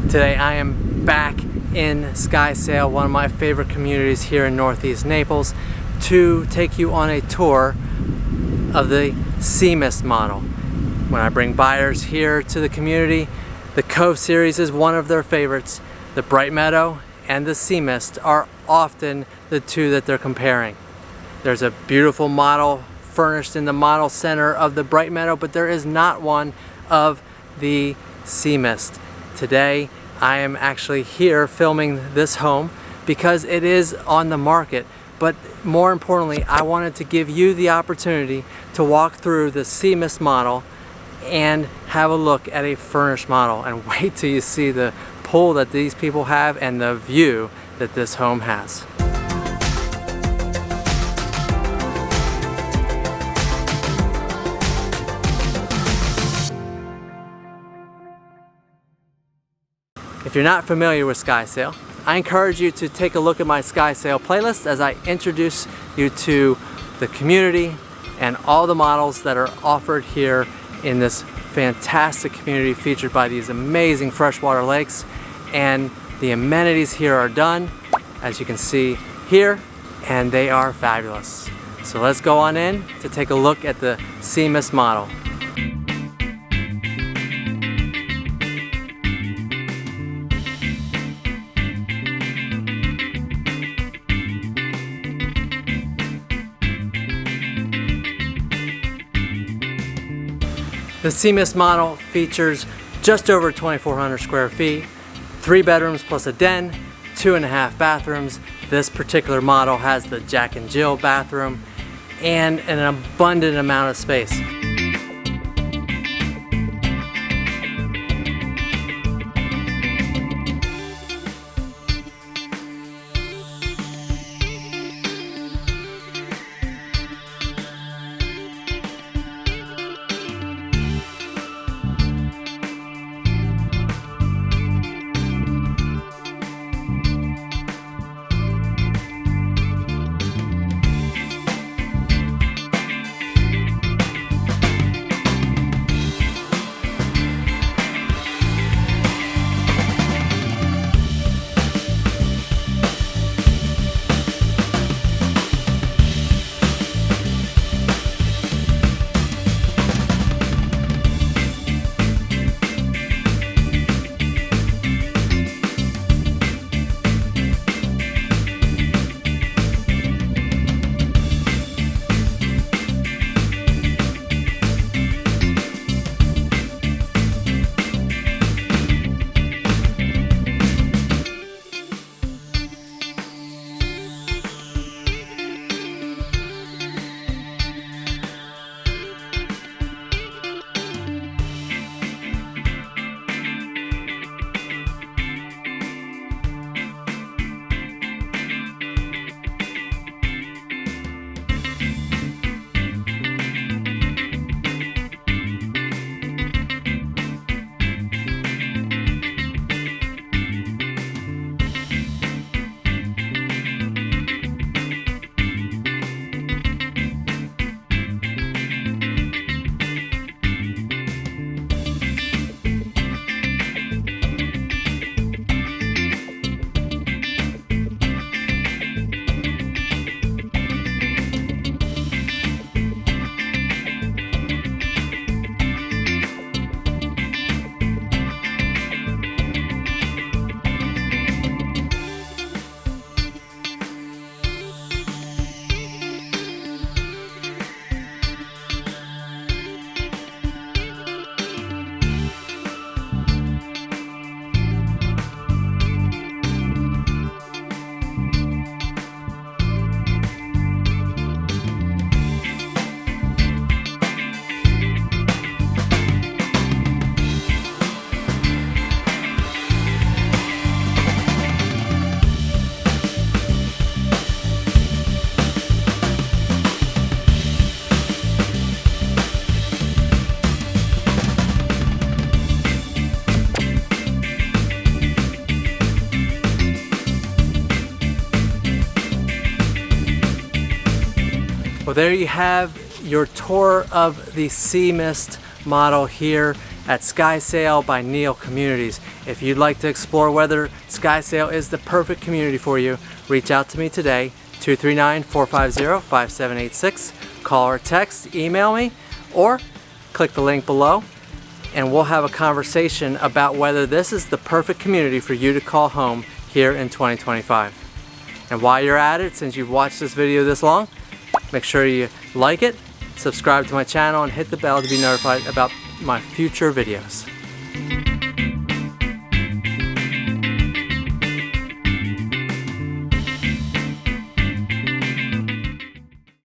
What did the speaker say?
Today I am back in SkySail, one of my favorite communities here in Northeast Naples, to take you on a tour of the Sea Mist model. When I bring buyers here to the community, the Cove Series is one of their favorites. The Bright Meadow and the Sea Mist are often the two that they're comparing. There's a beautiful model furnished in the model center of the Bright Meadow, but there is not one of the Sea Mist. Today I am actually here filming this home because it is on the market, but more importantly I wanted to give you the opportunity to walk through the Sea Mist model and have a look at a furnished model, and wait till you see the pool that these people have and the view that this home has. If you're not familiar with SkySail, I encourage you to take a look at my SkySail playlist as I introduce you to the community and all the models that are offered here in this fantastic community featured by these amazing freshwater lakes. And the amenities here are done, as you can see here, and they are fabulous. So let's go on in to take a look at the Sea Mist model. The Sea Mist model features just over 2,400 square feet, 3 bedrooms plus a den, 2.5 bathrooms. This particular model has the Jack and Jill bathroom and an abundant amount of space. Well, there you have your tour of the Sea Mist model here at SkySail by Neal Communities. If you'd like to explore whether SkySail is the perfect community for you, reach out to me today, 239-450-5786. Call or text, email me, or click the link below, and we'll have a conversation about whether this is the perfect community for you to call home here in 2025. And while you're at it, since you've watched this video this long, make sure you like it, subscribe to my channel, and hit the bell to be notified about my future videos.